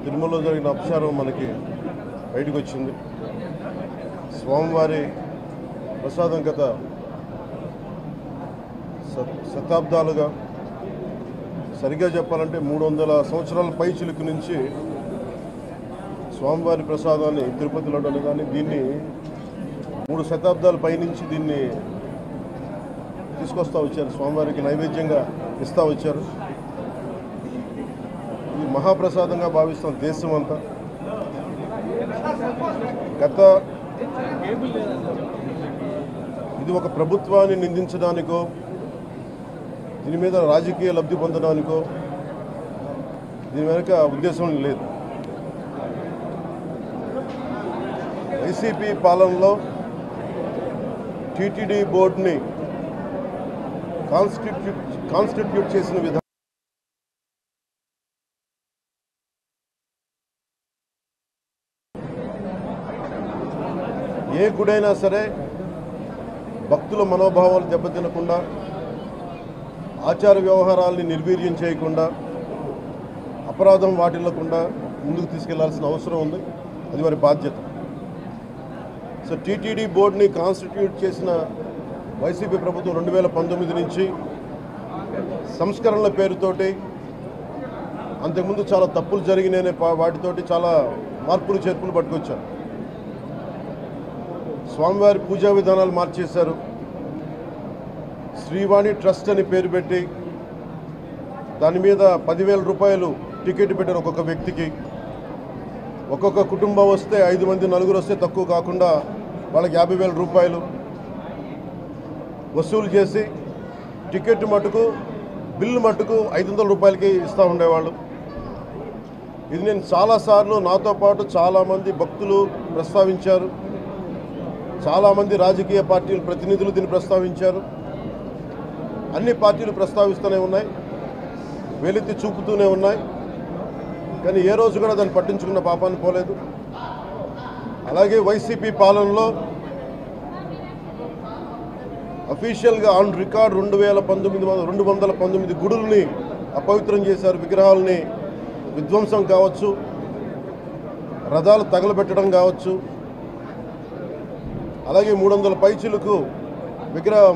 తిరుమలలో జరిగిన అపచారం మనకి బయటకు వచ్చింది. స్వామివారి ప్రసాదం గత శతాబ్దాలుగా, సరిగ్గా చెప్పాలంటే 300 సంవత్సరాల పై చిలుకు నుంచి స్వామివారి ప్రసాదాన్ని తిరుపతిలో కానీ దీన్ని 3 శతాబ్దాల పైనుంచి దీన్ని తీసుకొస్తూ వచ్చారు, స్వామివారికి నైవేద్యంగా ఇస్తూ వచ్చారు. ఇది మహాప్రసాదంగా భావిస్తాం దేశం అంతా. ఇది ఒక ప్రభుత్వాన్ని నిందించడానికో దీని మీద రాజకీయ లబ్ధి పొందడానికో దీని వెనుక ఉద్దేశం లేదు. వైసీపీ పాలనలో టీటీడీ బోర్డుని కాన్స్టిట్యూట్ చేసిన విధానం ఏ గుడైనా సరే భక్తుల మనోభావాలు దెబ్బతినకుండా, ఆచార వ్యవహారాల్ని నిర్వీర్యం చేయకుండా, అపరాధం వాటిల్లకుండా ముందుకు తీసుకెళ్లాల్సిన అవసరం ఉంది. అది వారి బాధ్యత. సో టీటీడీ బోర్డుని కాన్స్టిట్యూట్ చేసిన వైసీపీ ప్రభుత్వం 2019 నుంచి సంస్కరణల పేరుతోటి, అంతకుముందు చాలా తప్పులు జరిగినాయనే వాటితోటి చాలా మార్పులు చేర్పులు పట్టుకొచ్చారు. స్వామివారి పూజా విధానాలు మార్చేశారు. శ్రీవాణి ట్రస్ట్ అని పేరు పెట్టి దాని మీద 10,000 రూపాయలు టికెట్ పెట్టారు ఒక్కొక్క వ్యక్తికి. ఒక్కొక్క కుటుంబం వస్తే 5 మంది, 4 వస్తే తక్కువ కాకుండా వాళ్ళకి 50,000 రూపాయలు వసూలు చేసి టికెట్ మటుకు, బిల్లు మటుకు 500 రూపాయలకి ఇస్తూ ఉండేవాళ్ళు. ఇది నేను చాలాసార్లు, నాతో పాటు చాలామంది భక్తులు ప్రస్తావించారు, చాలామంది రాజకీయ పార్టీల ప్రతినిధులు దీన్ని ప్రస్తావించారు. అన్ని పార్టీలు ప్రస్తావిస్తూనే ఉన్నాయి, వేలెత్తి చూపుతూనే ఉన్నాయి. కానీ ఏ రోజు కూడా దాన్ని పట్టించుకున్న పాపాన్ని పోలేదు. అలాగే వైసీపీ పాలనలో అఫీషియల్గా ఆన్ రికార్డ్ 219 గుడుల్ని అపవిత్రం చేశారు. విగ్రహాలని విధ్వంసం కావచ్చు, రథాలు తగలబెట్టడం కావచ్చు, అలాగే 300 పైచిలకు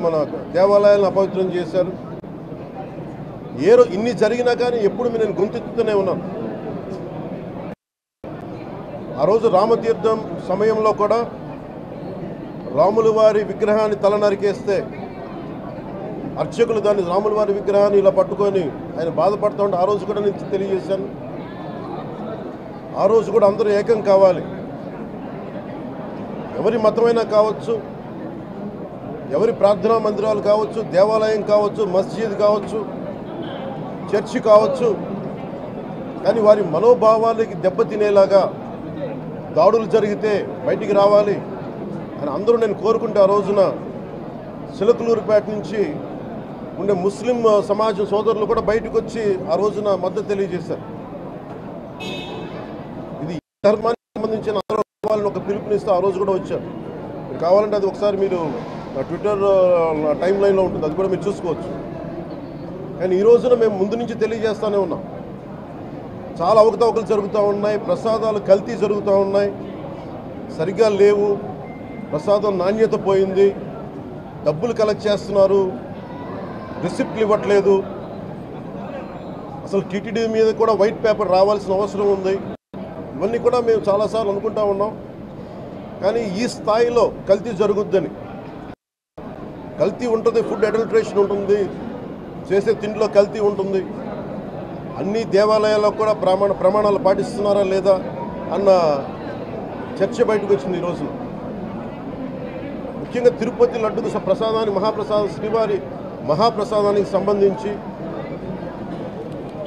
మన దేవాలయాలను అపవిత్రం చేశారు. ఇన్ని జరిగినా కానీ ఎప్పుడు నేను గొంతెత్తుతూనే ఉన్నాను. ఆ రోజు రామతీర్థం సమయంలో కూడా రాముల వారి విగ్రహాన్ని తల నరికేస్తే అర్చకులు దాన్ని, రాముల వారి విగ్రహాన్ని ఇలా పట్టుకొని ఆయన బాధపడుతూ ఉంటే ఆ రోజు కూడా నేను తెలియజేశాను. ఆ రోజు కూడా అందరూ ఏకం కావాలి. ఎవరి మతమైనా కావచ్చు, ఎవరి ప్రార్థనా మందిరాలు కావచ్చు, దేవాలయం కావచ్చు, మస్జిద్ కావచ్చు, చర్చి కావచ్చు, కానీ వారి మనోభావాలకి దెబ్బతినేలాగా దాడులు జరిగితే బయటికి రావాలి అని అందరూ నేను కోరుకుంటే, ఆ రోజున చిలకలూరుపేట నుంచి ఉండే ముస్లిం సమాజం సోదరులు కూడా బయటకు వచ్చి ఆ రోజున మద్దతు తెలియజేశారు. ఇది ధర్మానికి సంబంధించిన వాళ్ళని ఒక పిలుపునిస్తే ఆ రోజు కూడా వచ్చారు. మీరు కావాలంటే అది ఒకసారి మీరు ట్విట్టర్ టైం లైన్లో ఉంటుంది, అది కూడా మీరు చూసుకోవచ్చు. కానీ ఈ రోజున మేము ముందు నుంచి తెలియజేస్తూనే ఉన్నాం, చాలా అవకతవకలు జరుగుతూ ఉన్నాయి, ప్రసాదాలు కల్తీ జరుగుతూ ఉన్నాయి, సరిగ్గా లేవు, ప్రసాదం నాణ్యత పోయింది, డబ్బులు కలెక్ట్ చేస్తున్నారు, రిసిప్ట్లు ఇవ్వట్లేదు, అసలు టీటీడీ మీద కూడా వైట్ పేపర్ రావాల్సిన అవసరం ఉంది. ఇవన్నీ కూడా మేము చాలాసార్లు అనుకుంటా ఉన్నాం. కానీ ఈ స్థాయిలో కల్తీ జరుగుద్దని, కల్తీ ఉంటుంది, ఫుడ్ అడల్ట్రేషన్ ఉంటుంది, చేసే తిండిలో కల్తీ ఉంటుంది, అన్ని దేవాలయాల్లో కూడా ప్రమాణాలు పాటిస్తున్నారా లేదా అన్న చర్చ బయటకు వచ్చింది ఈ రోజున. ముఖ్యంగా తిరుపతి లడ్డుకు ప్రసాదాన్ని, శ్రీవారి మహాప్రసాదానికి సంబంధించి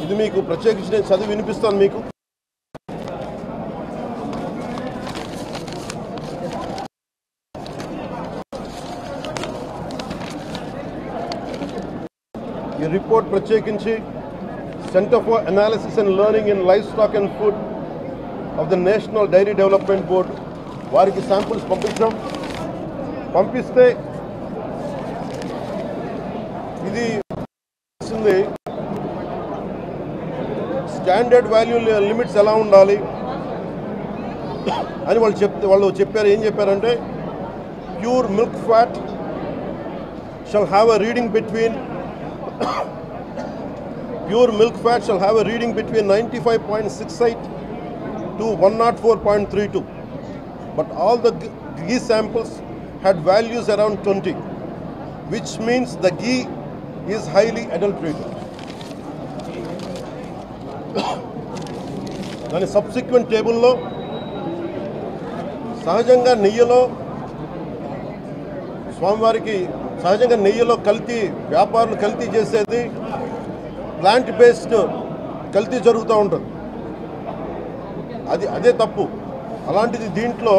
ఇది మీకు ప్రత్యేకించి నేను చదివి వినిపిస్తాను మీకు. ఈ రిపోర్ట్ ప్రత్యేకించి centre for analysis and learning in livestock and food of the national dairy development board వారికి శాంపుల్స్ పంపిస్తే ఇది స్టాండర్డ్ వాల్యూ లిమిట్స్ ఎలా ఉండాలి అని వాళ్ళు చెప్పారు. ఏం చెప్పారంటే pure milk fat shall have a reading between 95.68 to 104.32, but all the ghee samples had values around 20, which means the ghee is highly adulterated. దాని సబ్సిక్వెంట్ టేబుల్లో సహజంగా నెయ్యిలో కల్తీ వ్యాపారులు కల్తీ చేసేది ప్లాంట్ బేస్డ్ కల్తీ జరుగుతూ ఉంటుంది. అదే తప్పు. అలాంటిది దీంట్లో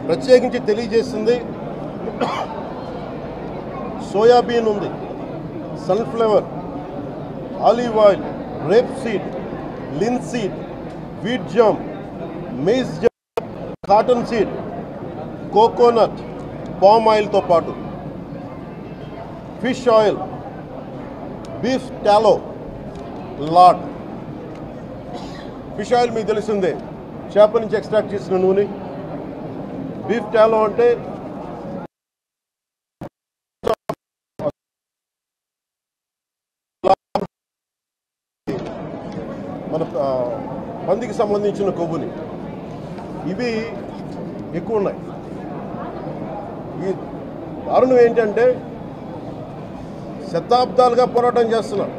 ప్రత్యేకించి తెలియజేసింది సోయాబీన్ ఉంది, sunflower, olive oil, rapeseed, linseed, wheat germ, maize germ, cottonseed, coconut, palm ఆయిల్తో పాటు fish oil, beef tallow, lard. Fish oil మీకు తెలిసిందే, చేప నుంచి ఎక్స్ట్రాక్ట్ చేసిన నూనె. బీఫ్ టాలో అంటే మన పందికి సంబంధించిన కొవ్వుని. ఇవి ఎక్కువ ఉన్నాయి. ఈ దారుణం ఏంటంటే శతాబ్దాలుగా పోరాటం చేస్తున్నాం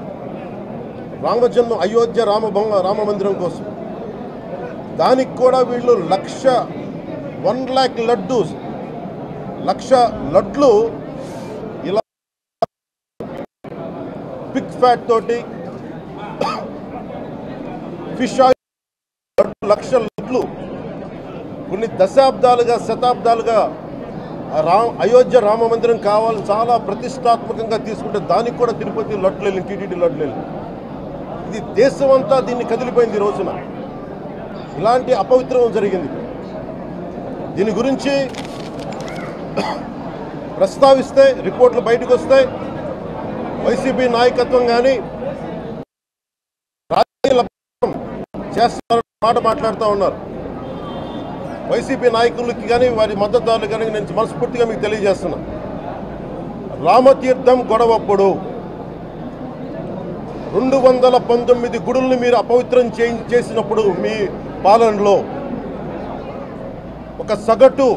రామజన్మ అయోధ్య రామ మందిరం కోసం. దానికి కూడా వీళ్ళు 1,00,000 లక్ష లడ్లు ఇలా పిగ్ ఫ్యాట్ తోటి ఫిష్ ఆయిల్ 1,00,000 లడ్లు కొన్ని శతాబ్దాలుగా అయోధ్య రామ మందిరం కావాలని చాలా ప్రతిష్టాత్మకంగా తీసుకుంటే దానికి కూడా తిరుపతి లడ్లు టీటీడీ లడ్లు. ఇది దేశం అంతా దీన్ని కదిలిపోయింది. ఈ రోజున ఇలాంటి అపవిత్రం జరిగింది. దీని గురించి ప్రస్తావిస్తే రిపోర్ట్లు బయటకు వస్తాయి. వైసీపీ నాయకత్వం కానీ రాజకీయ చేస్తారన్న మాట మాట్లాడుతూ ఉన్నారు. వైసీపీ నాయకులకి కానీ వారి మద్దతుదారులు కానీ నేను మనస్ఫూర్తిగా మీకు తెలియజేస్తున్నా, రామతీర్థం గొడవప్పుడు 219 గుడుల్ని మీరు అపవిత్రం చేసినప్పుడు మీ పాలనలో ఒక సగటు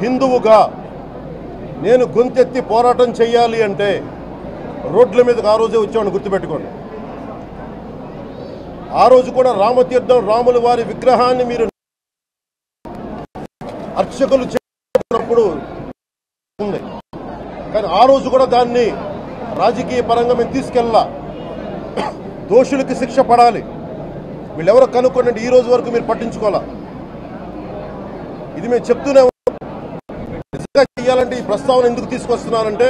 హిందువుగా నేను గొంతెత్తి పోరాటం చేయాలి అంటే రోడ్ల మీదకి ఆ రోజే వచ్చామని గుర్తుపెట్టుకోండి. ఆ రోజు కూడా రామతీర్థం రాముల వారి విగ్రహాన్ని మీరు అర్చకులు చేసినప్పుడు ఉంది, కానీ ఆ రోజు కూడా దాన్ని రాజకీయ పరంగా మేము తీసుకెళ్ళా. దోషులకి శిక్ష పడాలి. వీళ్ళెవరో కనుక్కోండి, ఈ రోజు వరకు మీరు పట్టించుకోవాలా. ఇది మేము చెప్తూనే నిజంగా చేయాలంటే ఈ ప్రస్తావన ఎందుకు తీసుకొస్తున్నానంటే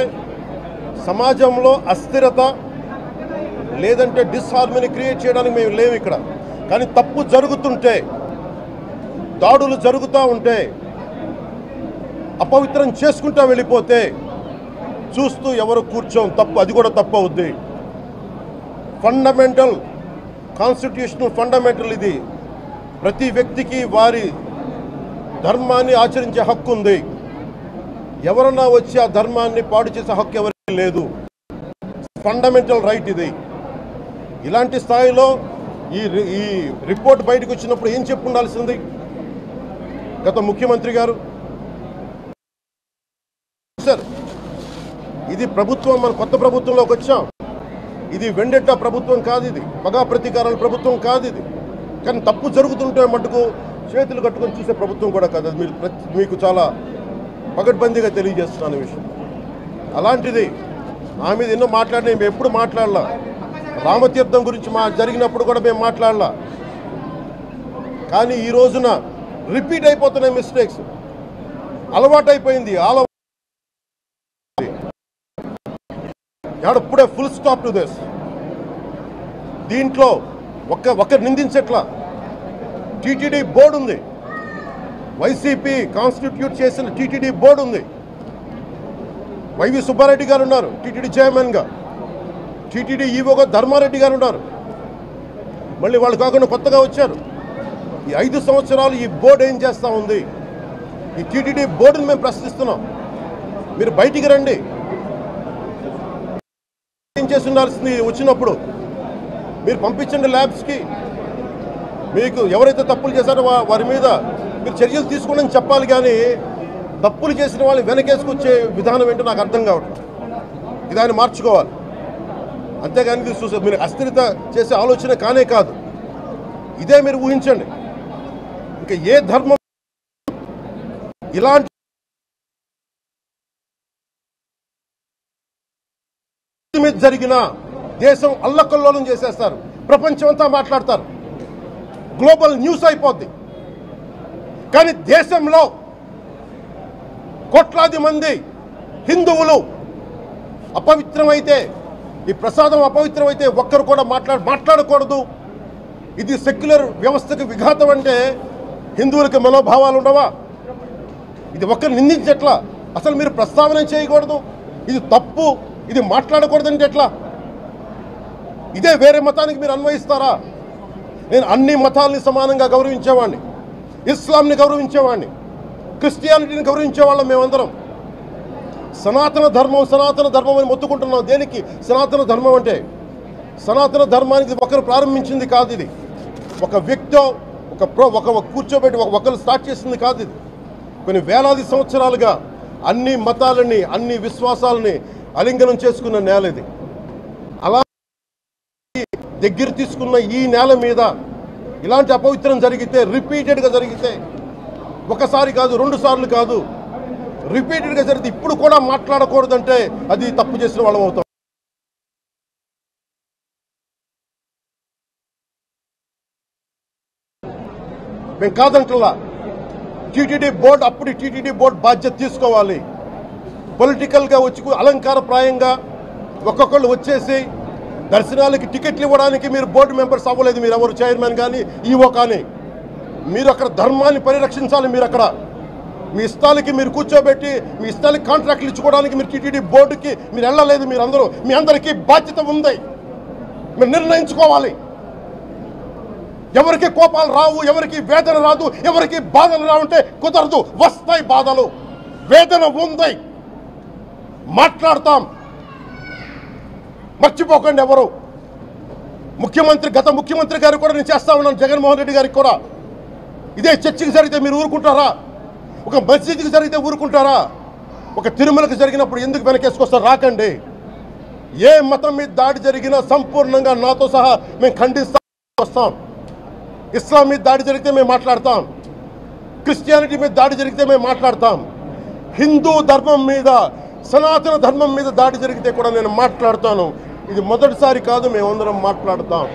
సమాజంలో అస్థిరత లేదంటే డిస్హార్మనీ క్రియేట్ చేయడానికి మేము లేవు ఇక్కడ. కానీ తప్పు జరుగుతుంటే, దాడులు జరుగుతూ ఉంటే, అపవిత్రం చేసుకుంటూ వెళ్ళిపోతే చూస్తూ ఎవరు కూర్చోం. తప్పు, అది కూడా తప్పు అవుద్ది. ఫండమెంటల్ కాన్స్టిట్యూషనల్ ఫండమెంటల్ ఇది. ప్రతి వ్యక్తికి వారి ధర్మాన్ని ఆచరించే హక్కు ఉంది. ఎవరన్నా వచ్చి ఆ ధర్మాన్ని పాడు చేసే హక్కు ఎవరికి లేదు. ఫండమెంటల్ రైట్ ఇది. ఇలాంటి స్థాయిలో ఈ రిపోర్ట్ బయటకు వచ్చినప్పుడు ఏం చెప్పు ఉండాల్సింది గత ముఖ్యమంత్రి గారు? సార్, ఇది ప్రభుత్వం, మన కొత్త ప్రభుత్వంలోకి వచ్చాం. ఇది వెండెట్టా ప్రభుత్వం కాదు, ఇది పగా ప్రతీకారాల ప్రభుత్వం కాదు ఇది. కానీ తప్పు జరుగుతుంటే మటుకు చేతులు కట్టుకొని చూసే ప్రభుత్వం కూడా కాదు. అది మీకు చాలా పగడ్బందీగా తెలియజేస్తున్నాను విషయం. అలాంటిది నా మీద ఎన్నో మాట్లాడినా మేము ఎప్పుడు మాట్లాడలా. రామతీర్థం గురించి జరిగినప్పుడు కూడా మేము మాట్లాడలా. కానీ ఈ రోజున రిపీట్ అయిపోతున్నాయి మిస్టేక్స్. అలవాటైపోయింది. ఇప్పుడే ఫుల్ స్టాప్ టు దిస్. దీంట్లో ఒకరు నిందించట్లా. టీటీడీ బోర్డు ఉంది, వైసీపీ కాన్స్టిట్యూట్ చేసిన టీటీడీ బోర్డు ఉంది. వైవి సుబ్బారెడ్డి గారు ఉన్నారు టీటీడీ చైర్మన్గా, టీటీడీ ఈవోగా ధర్మారెడ్డి గారు ఉన్నారు. మళ్ళీ వాళ్ళు కాకుండా కొత్తగా వచ్చారు. ఈ 5 సంవత్సరాలు ఈ బోర్డు ఏం చేస్తూ ఉంది? ఈ టీటీడీ బోర్డుని మేము ప్రశ్నిస్తున్నాం. మీరు బయటికి రండి. ఏం చేసి ఉండాల్సింది వచ్చినప్పుడు మీరు పంపించండి ల్యాబ్స్కి. మీకు ఎవరైతే తప్పులు చేశారో వారి మీద మీరు చర్యలు తీసుకోండి చెప్పాలి. కానీ తప్పులు చేసిన వాళ్ళని వెనకేసుకొచ్చే విధానం ఏంటో నాకు అర్థం కావట్లేదు. ఇదాన్ని మార్చుకోవాలి. అంతేగాని మీరు అస్థిరత చేసే ఆలోచన కానే కాదు. ఇదే మీరు ఊహించండి. ఇంకా ఏ ధర్మం ఇలాంటి మీద జరిగిన దేశం అల్లకల్లోలం చేసేస్తారు. ప్రపంచం అంతా మాట్లాడతారు. గ్లోబల్ న్యూస్ అయిపోద్ది. కానీ దేశంలో కోట్లాది మంది హిందువులు అపవిత్రమైతే, ఈ ప్రసాదం అపవిత్రమైతే ఒక్కరు కూడా మాట్లాడకూడదు. ఇది సెక్యులర్ వ్యవస్థకు విఘాతం అంటే హిందువులకి మనోభావాలు ఉండవా? ఇది ఒక్కరు నిందించట్లా. అసలు మీరు ప్రస్తావన చేయకూడదు, ఇది తప్పు, ఇది మాట్లాడకూడదంటే ఎట్లా? ఇదే వేరే మతానికి మీరు అన్వయిస్తారా? నేను అన్ని మతాలని సమానంగా గౌరవించేవాడిని. ఇస్లాంని గౌరవించేవాడిని, క్రిస్టియానిటీని గౌరవించేవాళ్ళం మేమందరం. సనాతన ధర్మం అని మొత్తుకుంటున్నాం. దేనికి సనాతన ధర్మం అంటే? సనాతన ధర్మానికి ఒకరు ప్రారంభించింది కాదు. ఇది ఒక వ్యక్తో ఒక కూర్చోబెట్టి ఒకరు స్టార్ట్ చేసింది కాదు. ఇది కొన్ని వేలాది సంవత్సరాలుగా అన్ని మతాలని, అన్ని విశ్వాసాలని అలింగనం చేసుకున్న నేల ఇది. అలా దగ్గర తీసుకున్న ఈ నేల మీద ఇలాంటి అపవిత్రం జరిగితే, రిపీటెడ్గా జరిగితే, ఒకసారి కాదు 2 సార్లు కాదు, రిపీటెడ్గా జరిగితే ఇప్పుడు కూడా మాట్లాడకూడదంటే అది తప్పు చేసిన వాళ్ళం అవుతాం. మేము కాదంటలా. టీటీడీ బోర్డు అప్పుడు టీటీడీ బోర్డు బాధ్యత తీసుకోవాలి. పొలిటికల్గా వచ్చి అలంకారప్రాయంగా ఒక్కొక్కళ్ళు వచ్చేసి దర్శనాలకి టికెట్లు ఇవ్వడానికి మీరు బోర్డు మెంబర్స్ అవ్వలేదు. మీరు ఎవరు చైర్మన్ కానీ ఈవో కానీ. మీరు అక్కడ ధర్మాన్ని పరిరక్షించాలి. మీరు అక్కడ మీ ఇష్టాలకి మీరు కూర్చోబెట్టి మీ ఇష్టాలకి కాంట్రాక్ట్లు ఇచ్చుకోవడానికి మీరు టీటీడీ బోర్డుకి మీరు వెళ్ళలేదు. మీరు అందరూ, మీ అందరికీ బాధ్యత ఉంది. మీరు నిర్ణయించుకోవాలి. ఎవరికి కోపాలు రావు, ఎవరికి వేదన రాదు, ఎవరికి బాధలు రావుంటే కుదరదు. వస్తాయి బాధలు, వేదన ఉంది, మాట్లాడతాం. మర్చిపోకండి ఎవరు. గత ముఖ్యమంత్రి గారు కూడా నేను చేస్తా ఉన్నాను, జగన్మోహన్ రెడ్డి గారికి కూడా. ఇదే చర్చికి జరిగితే మీరు ఊరుకుంటారా? ఒక మసీదుకి జరిగితే ఊరుకుంటారా? ఒక తిరుమలకి జరిగినప్పుడు ఎందుకు వెనకేసుకొస్తారు? రాకండి. ఏ మతం మీద దాడి జరిగినా సంపూర్ణంగా నాతో సహా మేము ఖండిస్తాం, వస్తాం. ఇస్లాం మీద దాడి జరిగితే మేము మాట్లాడతాం. క్రిస్టియానిటీ మీద దాడి జరిగితే మేము మాట్లాడతాం. హిందూ ధర్మం మీద, సనాతన ధర్మం మీద దాడి జరిగితే కూడా నేను మాట్లాడతాను. ఇది మొదటిసారి కాదు, మేమందరం మాట్లాడతాం.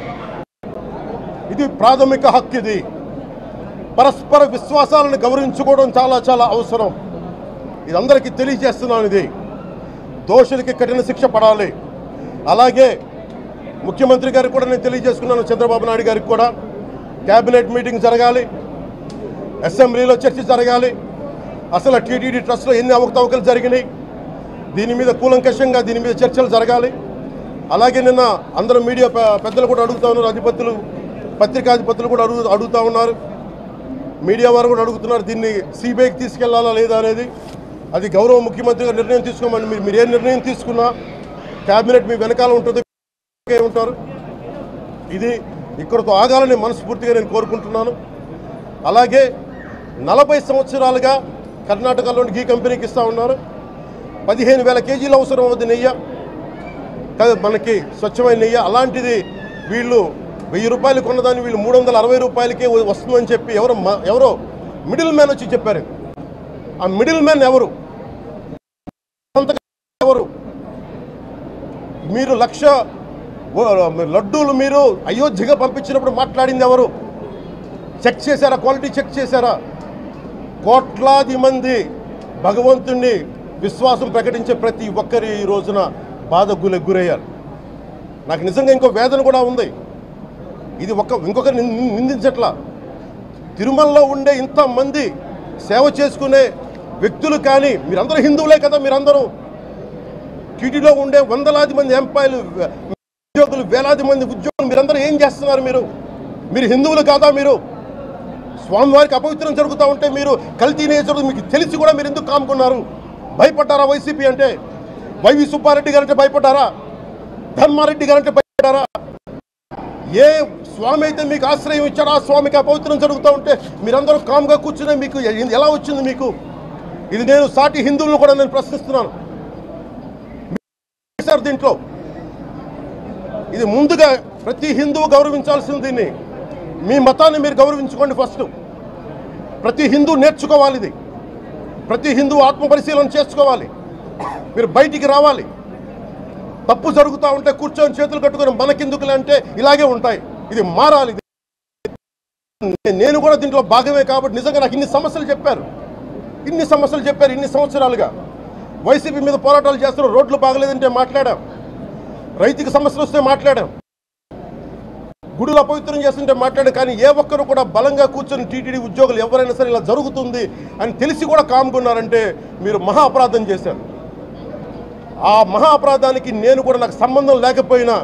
ఇది ప్రాథమిక హక్కు. ఇది పరస్పర విశ్వాసాలను గౌరవించుకోవడం చాలా చాలా అవసరం. ఇది అందరికీ తెలియజేస్తున్నాను. ఇది దోషులకి కఠిన శిక్ష పడాలి. అలాగే ముఖ్యమంత్రి గారికి కూడా నేను తెలియజేసుకున్నాను, చంద్రబాబు నాయుడు గారికి కూడా క్యాబినెట్ మీటింగ్ జరగాలి, అసెంబ్లీలో చర్చ జరగాలి. అసలు టీటీడీ ట్రస్ట్లో ఎన్ని అవకతవకలు జరిగినాయి, దీని మీద కూలంకషంగా దీని మీద చర్చలు జరగాలి. అలాగే నిన్న అందరూ మీడియా పెద్దలు కూడా అడుగుతూ ఉన్నారు, అధిపతులు, పత్రికాధిపతులు కూడా అడుగుతూ ఉన్నారు, మీడియా వారు కూడా అడుగుతున్నారు, దీన్ని సిబిఐకి తీసుకెళ్లాలా లేదా అనేది. అది గౌరవ ముఖ్యమంత్రి గారు నిర్ణయం తీసుకోమని. మీరు ఏ నిర్ణయం తీసుకున్నా క్యాబినెట్ మీ వెనకాల ఉంటుంది, ఉంటారు. ఇది ఇక్కడతో ఆగాలని మనస్ఫూర్తిగా నేను కోరుకుంటున్నాను. అలాగే 40 సంవత్సరాలుగా కర్ణాటకలోని గీ కంపెనీకి ఇస్తూ ఉన్నారు. 15,000 కేజీలు అవసరం అవుతుంది నెయ్యి, మనకి స్వచ్ఛమైన నెయ్యి. అలాంటిది వీళ్ళు 1000 రూపాయలు కొన్నదాన్ని వీళ్ళు 360 రూపాయలకే వస్తుందని చెప్పి ఎవరో మిడిల్ మ్యాన్ వచ్చి చెప్పారు. ఆ మిడిల్ మ్యాన్ ఎవరు? మీరు 1,00,000 లడ్డూలు మీరు అయోధ్యగా పంపించినప్పుడు మాట్లాడింది ఎవరు? చెక్ చేశారా? క్వాలిటీ చెక్ చేశారా? కోట్లాది మంది భగవంతుణ్ణి విశ్వాసం ప్రకటించే ప్రతి ఒక్కరి ఈ రోజున బాధకు గురయ్యారు. నాకు నిజంగా ఇంకో వేదన కూడా ఉంది. ఇది ఇంకొకరు నిందించట్లా. తిరుమలలో ఉండే ఇంతమంది సేవ చేసుకునే వ్యక్తులు కానీ మీరందరూ హిందువులే కదా. మీరందరూ టీటీలో ఉండే వందలాది మంది ఎంప్లాయీలు, ఉద్యోగులు, వేలాది మంది ఉద్యోగులు, మీరందరూ ఏం చేస్తున్నారు? మీరు మీరు హిందువులు కాదా? మీరు స్వామివారికి అపవిత్రం జరుగుతూ ఉంటే మీరు కల్తీ నేచర్ మీకు తెలిసి కూడా మీరు ఎందుకు కాముకున్నారు? భయపడ్డారా వైసీపీ అంటే? వైవి సుబ్బారెడ్డి గారంటే భయపడ్డారా? ధర్మారెడ్డి గారంటే భయపడ్డారా? ఏ స్వామి అయితే మీకు ఆశ్రయం ఇచ్చారో ఆ స్వామికి అపవిత్రం జరుగుతూ ఉంటే మీరందరూ కామ్గా కూర్చునే మీకు ఎలా వచ్చింది మీకు? ఇది నేను సాటి హిందువులను కూడా నేను ప్రశ్నిస్తున్నాను. దీంట్లో ఇది ముందుగా ప్రతి హిందువు గౌరవించాల్సింది. దీన్ని మీ మతాన్ని మీరు గౌరవించుకోండి ఫస్ట్. ప్రతి హిందువు నేర్చుకోవాలి ఇది. ప్రతి హిందువు ఆత్మపరిశీలన చేసుకోవాలి. మీరు బయటికి రావాలి. తప్పు జరుగుతూ ఉంటే కూర్చొని చేతులు కట్టుకొని మనకెందుకులే అంటే ఇలాగే ఉంటాయి. ఇది మారాలి. నేను కూడా దీంట్లో భాగమే కాబట్టి నిజంగా నాకు ఇన్ని సమస్యలు చెప్పారు ఇన్ని సంవత్సరాలుగా. వైసీపీ మీద పోరాటాలు చేస్తున్న రోడ్లు బాగలేదంటే మాట్లాడాం, రైతుకి సమస్యలు వస్తే మాట్లాడాం, గుడులు అపవిత్రం చేస్తుంటే మాట్లాడాం. కానీ ఏ ఒక్కరు కూడా బలంగా కూర్చొని టీటీడీ ఉద్యోగులు ఎవరైనా సరే ఇలా జరుగుతుంది అని తెలిసి కూడా కామ్కున్నారంటే మీరు మహా అపరాధం చేశారు. ఆ మహా అపరాధానికి నేను కూడా నాకు సంబంధం లేకపోయినా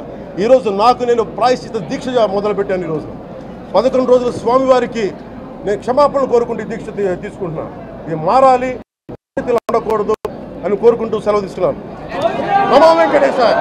ఈరోజు నేను ప్రాయశ్చిత దీక్ష మొదలుపెట్టాను. ఈరోజు 11 రోజులు స్వామివారికి నేను క్షమాపణలు కోరుకుంటూ దీక్ష తీసుకుంటున్నాను. ఇది మారాలి, ఉండకూడదు అని కోరుకుంటూ సెలవు తీసుకున్నాను. నమో వెంకటేశాయ.